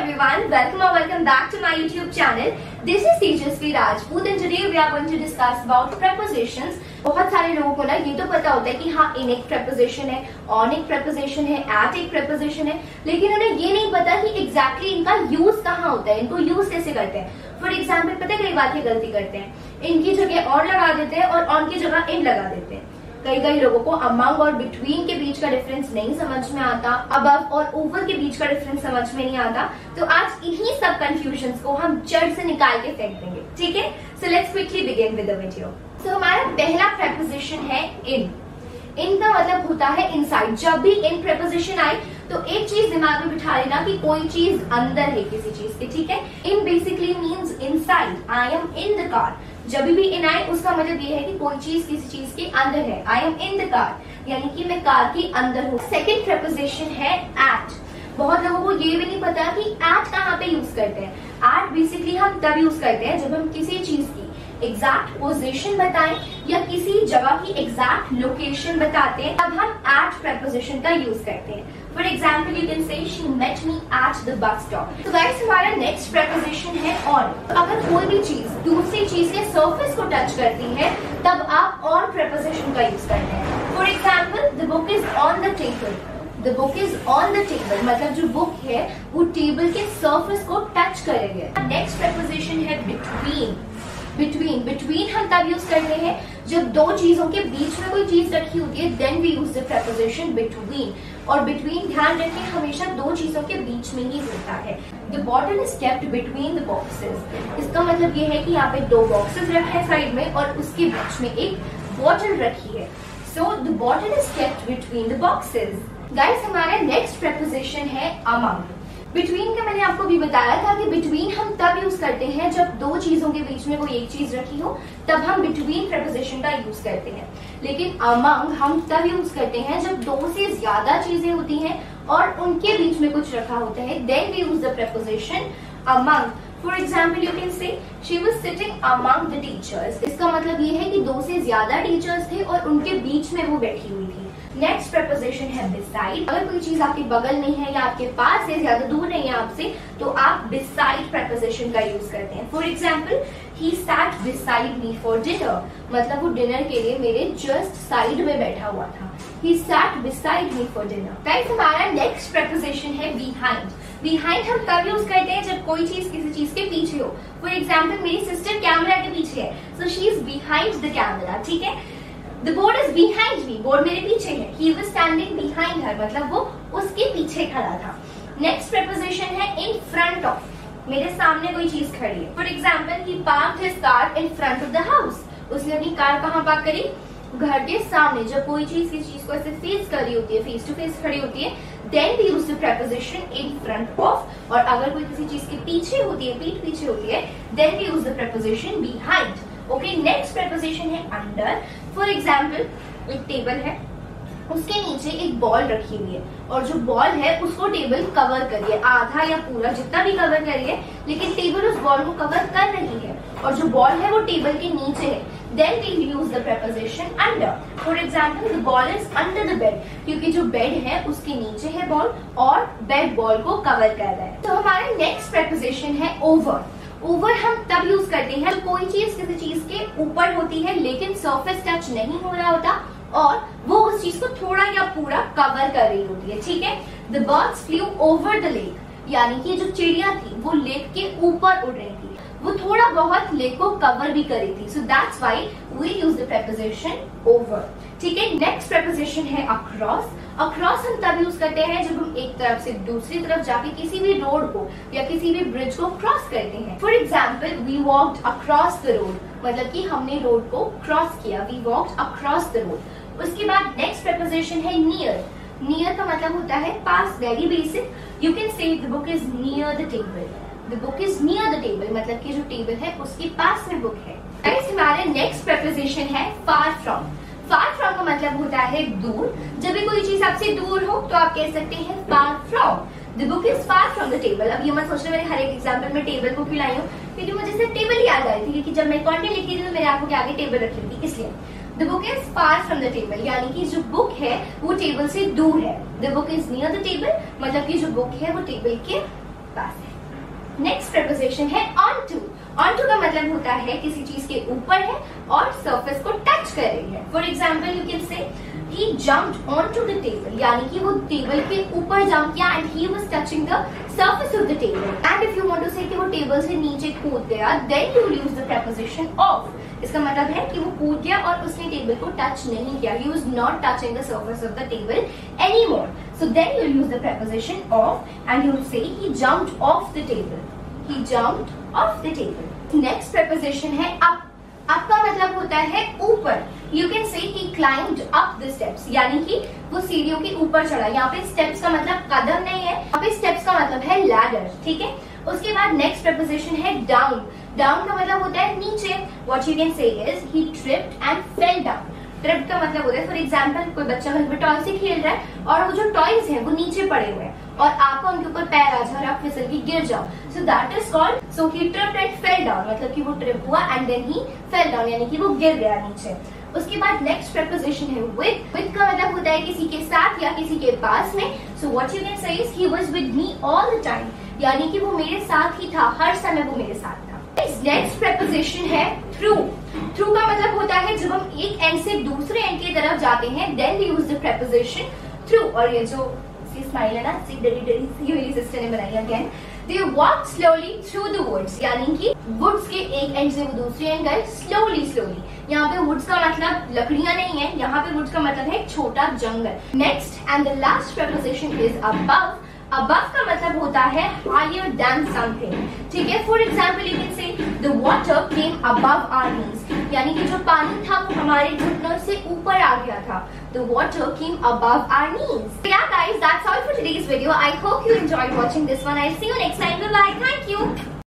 everyone, welcome back to my YouTube channel. This is Tejasvi Rajput and today we are going to discuss about prepositions. बहुत सारे लोगों को ना ये तो पता होता है कि हाँ इन एक preposition है, on एक preposition है, at एक preposition है, लेकिन उन्हें ये नहीं पता कि exactly इनका use कहाँ होता है, इनको use कैसे करते हैं. For example, पता है कई बार ये गलती करते हैं, इनकी जगह on लगा देते हैं और on की जगह in लगा देते हैं. कई लोगों को अमंग और बिटवीन के बीच का डिफरेंस नहीं समझ में आता, अबव और ओवर के बीच का डिफरेंस समझ में नहीं आता. तो आज इन्हीं सब कंफ्यूजन्स को हम जड़ से निकाल के फेंक देंगे. ठीक है, so let's quickly begin with the video. So हमारा पहला प्रेपोजिशन है इन. इन का मतलब होता है इनसाइड. जब भी इन प्रेपोजिशन आए तो एक चीज दिमाग में बिठा लेना कि कोई चीज अंदर है किसी चीज के. ठीक है, in basically means inside. I am in the car. जब भी इन आए उसका मतलब ये है कि कोई चीज किसी चीज के अंदर है. I am in the car यानी कि मैं कार के अंदर हूँ. सेकेंड प्रेपोजिशन है एट. बहुत लोगों को ये भी नहीं पता कि एट कहाँ पे यूज करते हैं. एट बेसिकली हम तब यूज करते हैं जब हम किसी चीज की एग्जैक्ट पोजीशन बताएं या किसी जगह की एग्जैक्ट लोकेशन बताते हैं, तब हम एट प्रेपोजिशन का यूज करते हैं. For example you can say she met me at the bus stop. तो गाइस हमारा नेक्स्ट प्रेपोजिशन है ऑन. अगर कोई भी चीज दूसरी चीज के सरफेस को टच करती है तब आप ऑन प्रेपोजिशन का यूज करते हैं. For example the book is on the table. The book is on the table मतलब जो बुक है वो टेबल के सरफेस को टच करेंगे. नेक्स्ट प्रेपोजिशन है बिटवीन. बिटवीन हम तब यूज करते हैं जब दो चीजों के बीच में कोई चीज रखी होती है, then we use the preposition between. और बिटवीन ध्यान रखें हमेशा दो चीजों के बीच में ही होता है. The bottle is kept between the boxes. इसका मतलब ये है कि यहाँ पे दो बॉक्सेस रखे हैं साइड में और उसके बीच में एक बॉटल रखी है. So the bottle is kept between the boxes. Guys हमारा नेक्स्ट प्रेपोजिशन है अमंग. बिटवीन का मैंने आपको भी बताया था कि बिटवीन हम तब यूज करते हैं जब दो चीजों के बीच में कोई एक चीज रखी हो, तब हम बिटवीन प्रेपोजिशन का यूज करते हैं. लेकिन अमंग हम तब यूज करते हैं जब दो से ज्यादा चीजें होती हैं और उनके बीच में कुछ रखा होता है, then we use the preposition among. For example you can say she was sitting among the teachers. इसका मतलब ये है कि दो से ज्यादा टीचर्स थे और उनके बीच में वो बैठी हुई थी. नेक्स्ट प्रेपोजिशन है बिसाइड. अगर कोई चीज आपके बगल में है या आपके पास है, ज्यादा दूर नहीं है आपसे, तो आप बिसाइड प्रेपोजिशन का यूज करते हैं. For example he sat beside me for dinner. मतलब वो डिनर के लिए मेरे जस्ट साइड में बैठा हुआ था. He sat beside me for dinner. Guys हमारा नेक्स्ट प्रेपोजिशन है बिहाइंड. बिहाइंड हम तब यूज करते हैं जब कोई चीज किसी चीज के पीछे हो. फॉर एग्जाम्पल मेरी सिस्टर कैमरा के पीछे है, so she is behind the camera. ठीक है, The board is behind me. Board मेरे पीछे है. He was standing behind her. मतलब वो उसके पीछे खड़ा था. Next preposition है in front of. मेरे सामने कोई चीज खड़ी है. For example, he parked his car in front of the house. उसने अपनी कार कहाँ पार्क करी? घर के सामने. जब कोई चीज किसी चीज को ऐसे फेस कर रही होती है, फेस टू फेस खड़ी होती है, then we use the preposition in front of. और अगर कोई किसी चीज के पीछे होती है, पीठ पीछे होती है, then we use the preposition behind. Okay, next preposition है अंडर. फॉर एग्जाम्पल एक टेबल है, उसके नीचे एक बॉल रखी हुई है और जो बॉल है उसको टेबल कवर करिए, आधा या पूरा जितना भी कवर करिए, लेकिन टेबल उस बॉल को कवर कर रही है और जो बॉल है वो टेबल के नीचे है. Then we use the preposition under. For example the ball is under the bed. क्योंकि जो बेड है उसके नीचे है बॉल और बेड बॉल को कवर कर रहा है. तो हमारा नेक्स्ट प्रेपोजिशन है ओवर. ओवर हम तब यूज करते हैं जब कोई चीज किसी चीज के ऊपर होती है लेकिन सरफेस टच नहीं हो रहा होता और वो उस चीज को थोड़ा या पूरा कवर कर रही होती है. ठीक है, the birds flu over the lake. यानी कि जो चिड़िया थी वो लेक के ऊपर उड़ रही थी, वो थोड़ा बहुत लेक को कवर भी कर रही थी. So that's why we use the preposition over. ठीक है, नेक्स्ट प्रेपोजिशन है अक्रॉस. अक्रॉस हम तब यूज करते हैं जब हम एक तरफ से दूसरी तरफ जाके किसी भी रोड को या किसी भी ब्रिज को क्रॉस करते हैं. For example we walked across the road. मतलब कि हमने रोड को क्रॉस किया. We walked across the road. उसके बाद नेक्स्ट प्रेपोजिशन है नियर. नियर का मतलब होता है पास. Very basic. You can say the book is near the table. The book is near the table मतलब कि जो टेबल है उसके पास में बुक है. गाइस हमारे नेक्स्ट प्रेपोजिशन है फार फ्रॉम. फार फ्रॉम का मतलब होता है दूर. जब भी कोई चीज आपसे दूर हो तो आप कह सकते हैं far from. The book is far from the table. अब ये मत सोचना मैंने हर एक एग्जाम्पल में टेबल को क्यों लाई हूँ, क्योंकि मुझे सिर्फ टेबल याद आई थी, क्योंकि जब मैं कंटेंट लिखी थी तो मेरे आंखों के आगे टेबल रखी थी, इसलिए. The book is far from the table यानी कि जो बुक है वो टेबल से दूर है. The book is near the table मतलब कि जो बुक है वो टेबल के पास है. नेक्स्ट प्रेपोजिशन है onto। onto का मतलब होता है किसी चीज के ऊपर है और सरफेस को टच कर रही है। फॉर एग्जाम्पल यू कैन से he jumped onto the table, यानी कि वो टेबल के ऊपर जंप किया and he was touching the surface of the table. And if you want to say कि वो टेबल से नीचे कूद गया, then you use the preposition of। इसका मतलब है कि वो कूद गया और उसने टेबल को टच नहीं किया। He was not touching the surface of the table anymore. So then you use the preposition of and you say he jumped off the table. He jumped off the table. Next preposition है up। up का मतलब होता है ऊपर। You can say he climbed up the steps, यानी कि वो सीढ़ियों के ऊपर चढ़ा। यहाँ पे steps का मतलब कदम नहीं है, यहाँ पे steps का मतलब है ladder, ठीक है। उसके बाद नेक्स्ट preposition है down। down का मतलब होता है नीचे। What you can say is he tripped and fell down। Trip का मतलब होता है फॉर एग्जाम्पल कोई बच्चा घर में टॉय से खेल रहा है और वो जो टॉयज हैं वो नीचे पड़े हुए हैं और आपका उनके ऊपर पैर आ जाए और आप फिसल के गिर जाओ। So that is called so he tripped and fell down, मतलब कि वो ट्रिप हुआ and then he fell down, यानी कि वो गिर गया नीचे। उसके बाद नेक्स्ट प्रेपोजिशन है विद। विद का मतलब होता है किसी के साथ या किसी के पास में। सो व्हाट यू कैन से is he was with me all the time, यानी कि वो मेरे साथ ही था, हर समय वो मेरे साथ था। नेक्स्ट प्रेपोजिशन है थ्रू। थ्रू का मतलब होता है जब हम एक एंड से दूसरे एंड की तरफ जाते हैं then we use the preposition through. और ये जो स्माइल है ना, ये मेरी सिस्टर ने बनाई again. They walked slowly through the woods, यानी कि वुड्स के एक एंड से वो दूसरे एंड गए स्लोली स्लोली। यहाँ पे वुड्स का मतलब लकड़ियां नहीं है, यहाँ पे वुड्स का मतलब है छोटा जंगल। Next and the last preposition is above। above का मतलब होता है higher than something, ठीक है। फॉर एग्जाम्पल यू कैन से the water came above our knees, यानी कि जो पानी था वो हमारे घुटनों से ऊपर आ गया था। The water came above our knees. So yeah guys, that's all for today's video. I hope you enjoyed watching this one. I'll see you next time. Bye bye. Thank you.